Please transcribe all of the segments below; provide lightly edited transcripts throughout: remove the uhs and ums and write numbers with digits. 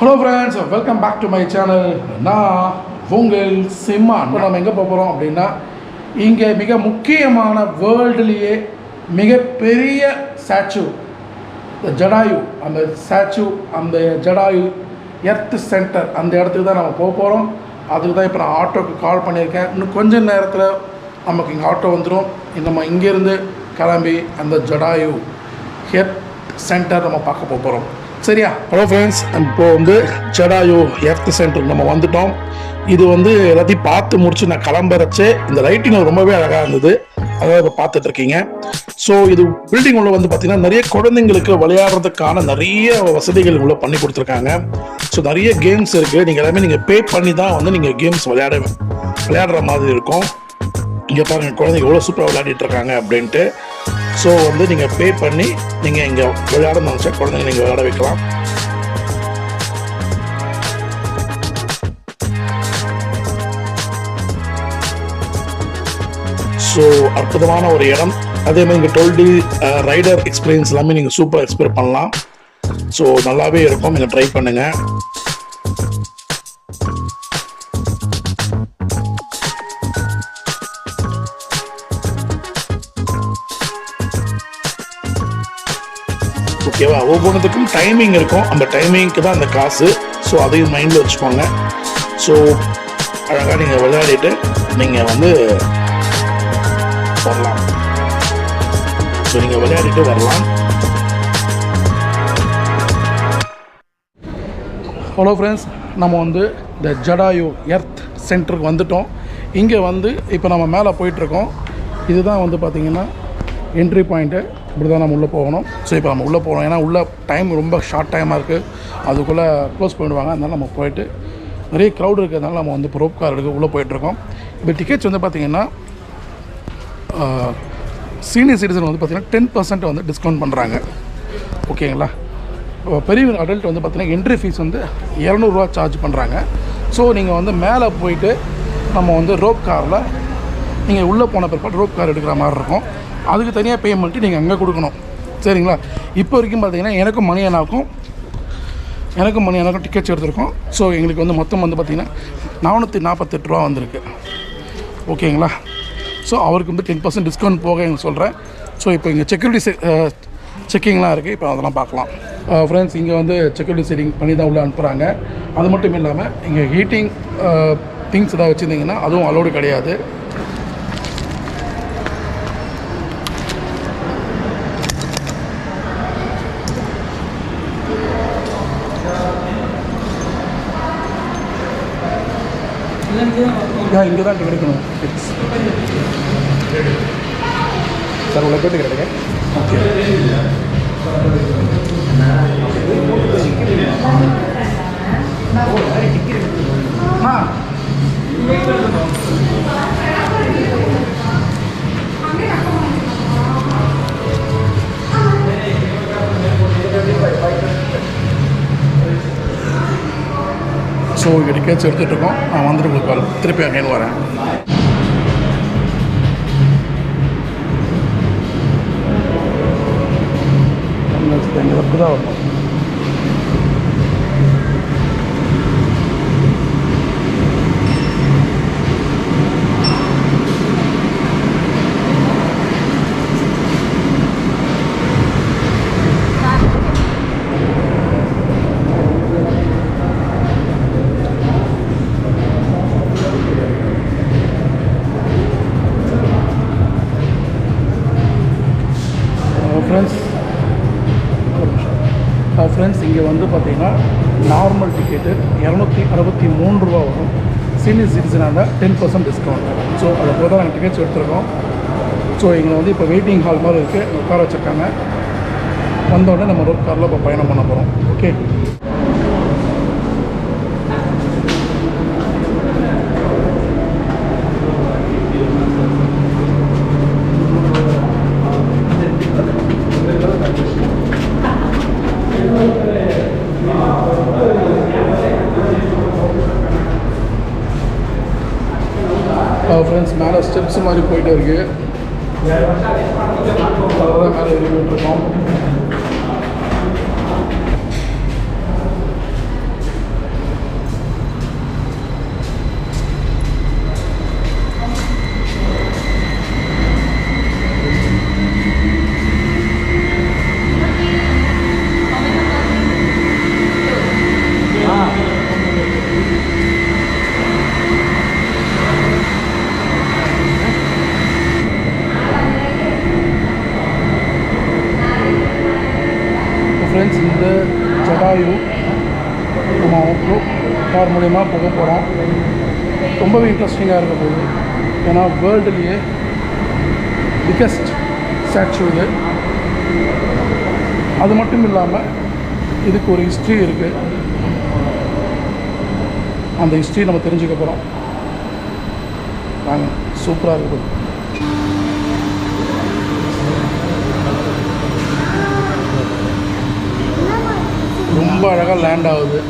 Hello friends, welcome back to my channel. நான் உங்கள் சிம்மா. இப்போ நம்ம எங்கே போகிறோம் அப்படின்னா, இங்கே மிக முக்கியமான வேர்ல்டுலேயே மிகப்பெரிய ஸ்டாச்சு ஜடாயு, அந்த ஸ்டாச்சு, அந்த ஜடாயு எர்த் சென்டர், அந்த இடத்துக்கு தான் நம்ம போக போகிறோம். அதுக்கு தான் இப்போ நான் ஆட்டோக்கு கால் பண்ணியிருக்கேன். இன்னும் கொஞ்சம் நேரத்தில் நமக்கு இங்கே ஆட்டோ வந்துடும். நம்ம இங்கேருந்து கிளம்பி அந்த ஜடாயு எர்த் சென்டர் நம்ம பார்க்க போகிறோம். சரியா? ஹலோ ஃப்ரெண்ட்ஸ், இப்போது வந்து ஜடாயு எர்த் சென்டருக்கு நம்ம வந்துட்டோம். இது வந்து எல்லாத்தையும் பார்த்து முடிச்சு நான் கிளம்புறச்சு இந்த லைட்டிங் ரொம்பவே அழகாக இருந்தது. அதாவது இப்போ பார்த்துட்ருக்கீங்க. ஸோ இது பில்டிங் உள்ள வந்து பார்த்திங்கன்னா நிறைய குழந்தைங்களுக்கு விளையாடுறதுக்கான நிறைய வசதிகள் உள்ள பண்ணி கொடுத்துருக்காங்க. ஸோ நிறைய கேம்ஸ் இருக்குது. நீங்கள் எல்லாமே நீங்கள் பே பண்ணி தான் வந்து நீங்கள் கேம்ஸ் விளையாடுற மாதிரி இருக்கும். இங்கே பாருங்கள், குழந்தைங்க எவ்வளோ சூப்பராக விளையாடிட்டு இருக்காங்க அப்படின்ட்டு. ஸோ வந்து நீங்கள் பே பண்ணி நீங்கள் இங்கே விளையாட நினச்சா குழந்தைங்க நீங்கள் விளையாட வைக்கலாம். ஸோ அற்புதமான ஒரு இடம். அதே மாதிரி இங்கே 12D ரைடர் எக்ஸ்பீரியன்ஸ் எல்லாமே நீங்கள் சூப்பராக எக்ஸ்பீரியன்ஸ் பண்ணலாம். ஸோ நல்லாவே இருக்கும், நீங்கள் ட்ரை பண்ணுங்கள். ஓகேவா? ஒவ்வொன்றுத்துக்கும் டைமிங் இருக்கும். அந்த டைமிங்க்கு தான் அந்த காசு. ஸோ அதையும் மைண்டில் வச்சுக்கோங்க. ஸோ அழகாக நீங்கள் விளையாடிட்டு நீங்கள் வந்து வரலாம். ஸோ நீங்கள் விளையாடிட்டு வரலாம். ஹலோ ஃப்ரெண்ட்ஸ், நம்ம வந்து இந்த ஜடாயு எர்த் சென்டருக்கு வந்துட்டோம். இங்கே வந்து இப்போ நம்ம மேலே போயிட்டுருக்கோம். இதுதான் வந்து பார்த்திங்கன்னா என்ட்ரி பாயிண்ட்டு. இப்படி தான் நம்ம உள்ளே போகணும். ஸோ இப்போ நம்ம உள்ளே போகிறோம். ஏன்னா உள்ளே டைம் ரொம்ப ஷார்ட் டைமாக இருக்குது. அதுக்குள்ளே க்ளோஸ் பண்ணிடுவாங்க. அதனால் நம்ம போயிட்டு நிறைய க்ரௌட் இருக்கிறதுனால நம்ம வந்து ரோப் கார் எடுக்க உள்ளே போயிட்டுருக்கோம். இப்போ டிக்கெட்ஸ் வந்து பார்த்திங்கன்னா சீனியர் சிட்டிசன் வந்து பார்த்திங்கன்னா 10% வந்து டிஸ்கவுண்ட் பண்ணுறாங்க. ஓகேங்களா? பெரிய அடல்ட் வந்து பார்த்திங்கன்னா என்ட்ரி ஃபீஸ் வந்து 200 ரூபா சார்ஜ் பண்ணுறாங்க. ஸோ நீங்கள் வந்து மேலே போயிட்டு நம்ம வந்து ரோப் காரில் நீங்கள் உள்ளே போன பிற்பாடு ரோப் கார் எடுக்கிற மாதிரி இருக்கும். அதுக்கு தனியாக பேமெண்ட்டு நீங்கள் அங்கே கொடுக்கணும். சரிங்களா? இப்போ வரைக்கும் பார்த்திங்கன்னா எனக்கும் மணி அண்ணாக்கும் டிக்கெட்ஸ் எடுத்திருக்கோம். ஸோ எங்களுக்கு வந்து மொத்தம் வந்து பார்த்திங்கன்னா 448 ரூபா வந்திருக்கு. ஓகேங்களா? ஸோ அவருக்கு வந்து 10% டிஸ்கவுண்ட் போக எங்களுக்கு சொல்கிறேன். ஸோ இப்போ இங்கே செக்யூரிட்டி செக்கிங்லாம் இருக்குது. இப்போ அதெல்லாம் பார்க்கலாம். ஃப்ரெண்ட்ஸ், இங்கே வந்து செக்யூரிட்டி செட்டிங் பண்ணி தான் உள்ளே அனுப்புகிறாங்க. அது மட்டும் இல்லாமல் இங்கே ஹீட்டிங் திங்ஸ் எதாவது வச்சுருந்தீங்கன்னா அதுவும் அலோடு கிடையாது. இங்கே தான் கிடைக்கணும் சார். உள்ள போய்ட்டு கிடைக்க. ஓகே. ஸோ இங்கே டிக்கெட்ஸ் எடுத்துகிட்ருக்கோம். நான் வந்துட்டு உங்களுக்கு திருப்பி அங்கேன்னு வரேன். இங்கே அப்படி தான் வரணும். ஃப்ரெண்ட்ஸ், இங்கே வந்து பார்த்திங்கன்னா நார்மல் டிக்கெட்டு 263 ரூபா வரும். Senior சிட்டிசனாக 10% discount. ஸோ அதை போல தான் நாங்கள் டிக்கெட்ஸ் எடுத்துருக்கோம். ஸோ இங்கே வந்து இப்போ வெயிட்டிங் ஹால் மாதிரி இருக்குது. உட்கார வச்சுருக்காங்க. வந்தோடனே நம்ம ரோப் காரில் இப்போ பயணம் பண்ண போகிறோம். ஓகே. ஃப்ரெண்ட்ஸ், மேலே ஸ்டெப்ஸ் மாதிரி போயிட்டே இருக்குது. அதான் மேலே ஏறி போயிட்டுருக்கோம். நம்ம கார் மூலிமா போக போகிறோம். ரொம்பவே இன்ட்ரெஸ்டிங்காக இருக்க போகுது. ஏன்னா வேர்ல்டுலேயே பிக்கஸ்ட் ஸ்டாச்சு இது. அது மட்டும் இல்லாமல் இதுக்கு ஒரு ஹிஸ்ட்ரி இருக்குது. அந்த ஹிஸ்ட்ரி நம்ம தெரிஞ்சுக்க போகிறோம். வாங்க, சூப்பராக இருக்குது. ரொம்ப அழகாக லேண்ட் ஆகுது.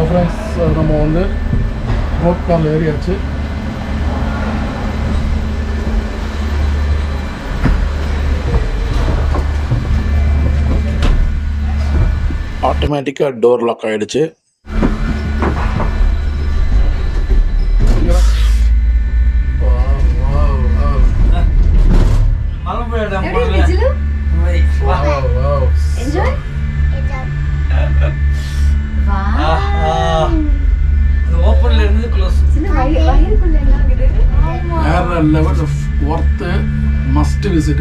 ஃப்ரெண்ட்ஸ், நம்ம வந்து ரோப் காரில் ஏறியாச்சு. ஆட்டோமேட்டிக்காக டோர் லாக் ஆகிடுச்சு. Vera Level worth must visit.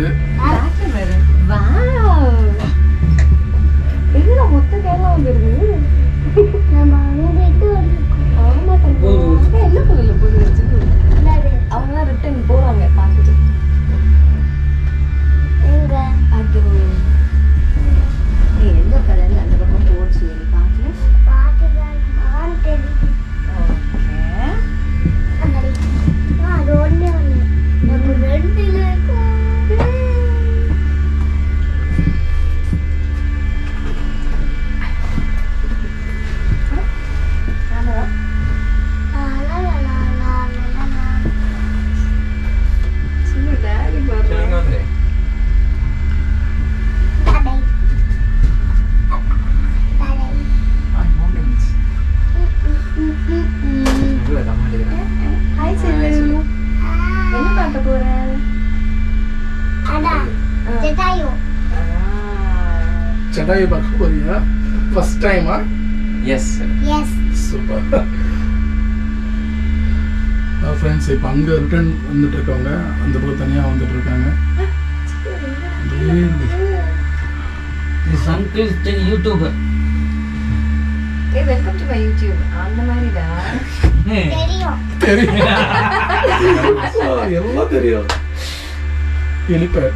Jayayu பார்க்க போறியா? ஃபர்ஸ்ட் டைமா? Yes super. ஃப்ரெண்ட்ஸ், இப்போ அங்கே ரிட்டர்ன் வந்துட்டு இருக்கவங்க அந்த பக்கம் தனியாக வந்துட்டு இருக்காங்க. This uncle is YouTuber. ஏய், வெல்கம் டு மை யூடியூப். அந்த மாதிரிடா. தெரியும். எல்லாம் தெரியும். எலிபேட்.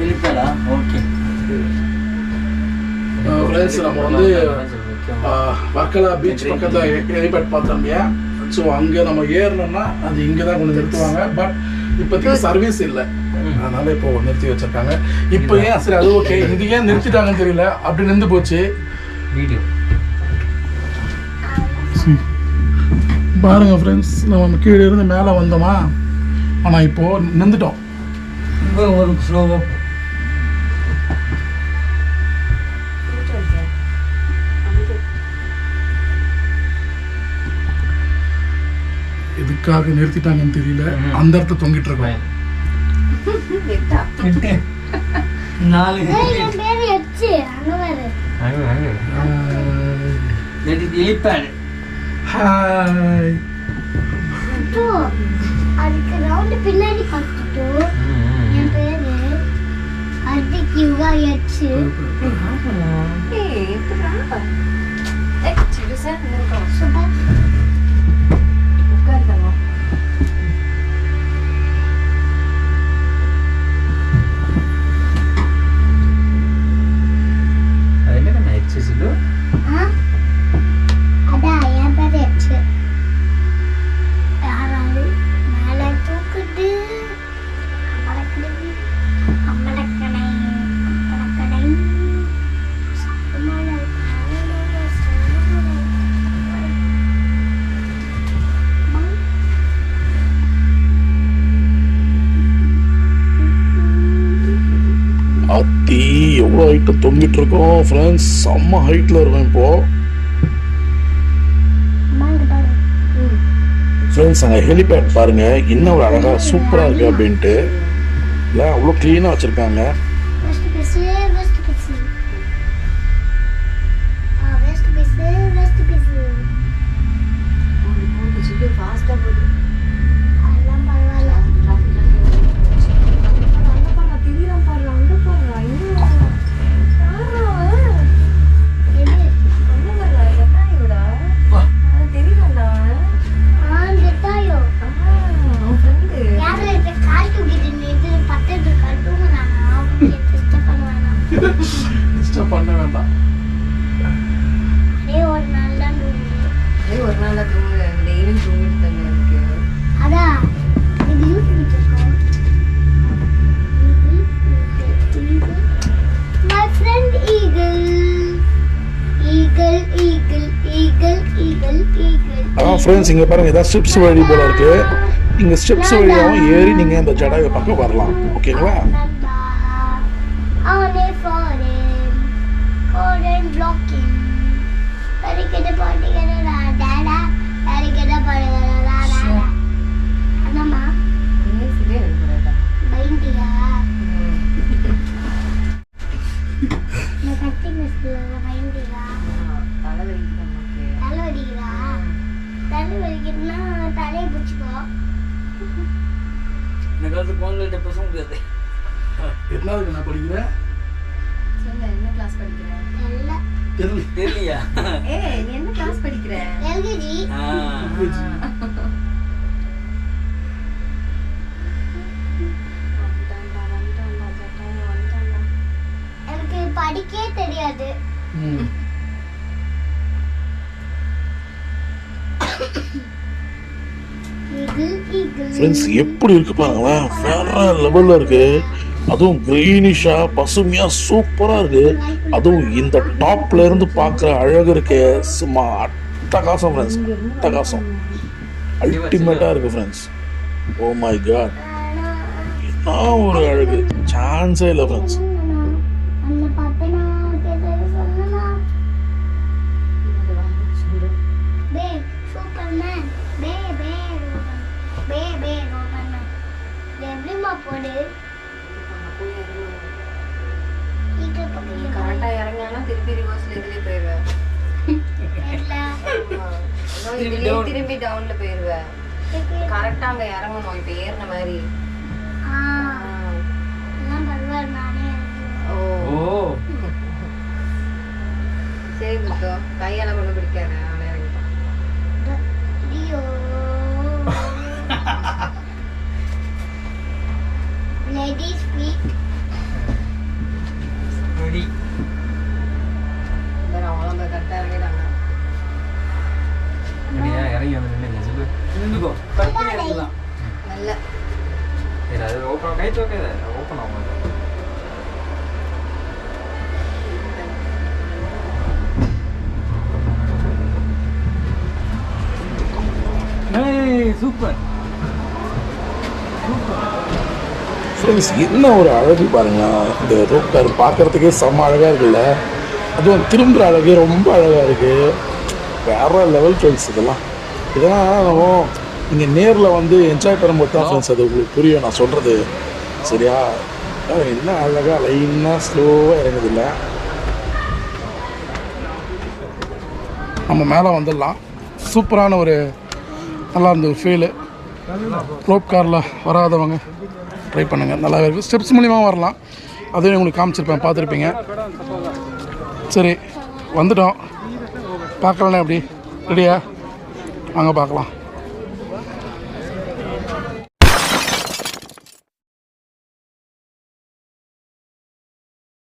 எலிபேடா? ஓகே. ஃப்ரெண்ட்ஸ், நம்ம வந்து வர்க்கலா பீச் பக்கத்தில் எலிபேட் பார்த்தோம் இல்லையா? ஸோ அங்கே நம்ம ஏறணும்னா அது இங்கே தான் கொண்டு நிறுத்துவாங்க. பட் இப்போதைக்கு சர்வீஸ் இல்லை, அதனால இப்போ நிறுத்தி வச்சிருக்காங்க. இப்போ ஏன் சரி, அது ஓகே. இது ஏன் நிறுத்திட்டாங்கன்னு தெரியல, அப்படி நின்று போச்சு. வீடியோ பாருங்க ஃப்ரெண்ட்ஸ், நம்ம கீழே இருந்து மேலே வந்தோமா, ஆனால் இப்போ நின்றுட்டோம். ஒரு ஸ்லோவாக எதுக்காக நிறுத்திட்டாங்கன்னு தெரியல. அந்த இடத்துல தொங்கிட்டு இருக்கோம். ஹாய். அதுக்கு ரவுண்ட் பின்னாடி பார்த்துட்டு என் பேரு அர்த்திக் யுகாயச்சு எப்படா சிறுசா இருக்கும் சூப்பர் உட்கார்ந்தோம் அதான் என் பேர் எச்சு யாராவது மேலே தூக்குது அம்பலக்கடை அத்தி எவ்வளோ ஹைட்டு தொங்கிட்டு இருக்கோம் ஃப்ரெண்ட்ஸ். செம்ம ஹைட்டில் இருக்கும் இப்போ ஃப்ரெண்ட்ஸ். அங்கே ஹெலிபேட் பாருங்க, இன்னும் ஒரு அழகாக சூப்பராக இருக்கு அப்படின்ட்டு. இல்லை அவ்வளோ க்ளீனாக வச்சுருக்காங்க. பண்ண வேண்டாம், ஒரு நாள் தான் தூங்குது. டெய்லி தூங்கிட்டு தானே இருக்கு. அதான் இது யூடியூப் இருக்கோம். My friend eagle. அதான் ஃப்ரெண்ட்ஸ் இங்கே பாருங்க, ஏதாவது ஸ்டெப்ஸ் வழி போல இருக்கு. இங்கே ஸ்டெப்ஸ் வழியாகவும் ஏறி நீங்கள் இந்த ஜடாவை பக்கம் வரலாம். ஓகேங்களா? என்னாவது நான் படிக்கிறேன். என்ன கிளாஸ் படிக்கிறேன்? தெரியலையா? ஏய் நீ என்ன கிளாஸ் படிக்கிற? எல்கேஜி. எனக்கு படிக்கவே தெரியாது. ஃப்ரெண்ட்ஸ் எப்படி இருக்கு பாருங்களேன், வேற லெவல்ல இருக்கு. அதுவும் கிரீனிஷா பசுமையா சூப்பரா இருக்கு. அதுவும் இந்த டாப்ல இருந்து பார்க்குற அழகு இருக்கு, சும்மா அட்டகாசம் ஃப்ரெண்ட்ஸ், அட்டகாசம், அல்டிமேட்டா இருக்கு ஃப்ரெண்ட்ஸ். ஓ மை காட், என்ன ஒரு அழகு, சான்ஸே இல்லை ஃப்ரெண்ட்ஸ். கரெக்டா இறங்கினா திருப்பி ரிவர்ஸ்ல இதுலயே போயிருவேன். திரும்பி டவுன்ல போயிருவேன். கரெக்டா அங்க இறங்கணும், இப்ப ஏறின மாதிரி. ஓ சரி புத்தோ, கையால கொண்டு பிடிக்காத, அவனை இறங்கிட்டான். Ladies feet. ரெடி. அவங்கள கரெக்டா இறங்கிட்டாங்க. ரெடியா? இறங்கி வந்து நின்னுங்க. சொல்லு. நின்னுக்கோ. கட் பண்ணி எடுக்கலாம். நல்ல. சரி, அது ஓபன் கை தூக்காத. ஓபன் ஆகும். ஏய் சூப்பர். ஃப்ரெண்ட்ஸ் என்ன ஒரு அழகு பாருங்களேன், இந்த ரோப் கார் பார்க்குறதுக்கே செம்ம அழகாக இருக்குல்ல. அதுவும் திரும்புகிற அழகு ரொம்ப அழகாக இருக்குது, வேற லெவல் ஃப்ரெண்ட்ஸ். இதெல்லாம் நம்ம நீங்கள் நேரில் வந்து என்ஜாய் பண்ணும்போது தான் ஃப்ரெண்ட்ஸ் அது உங்களுக்கு புரியும் நான் சொல்கிறது, சரியா? என்ன அழகாக லைனாக ஸ்லோவாக இறங்குதில்ல. நம்ம மேலே வந்துடலாம். சூப்பரான ஒரு நல்லா இருந்த ஒரு ஃபீலு. ரோப் காரில் வராதவங்க ட்ரை பண்ணுங்கள், நல்லா இருக்குது. ஸ்டெப்ஸ் மூலியமாக வரலாம். அதையும் உங்களுக்கு காமிச்சிருப்பேன், பார்த்துருப்பீங்க. சரி வந்துட்டோம், பார்க்கலண்ணே எப்படி ரெடியா? வாங்க பார்க்கலாம்.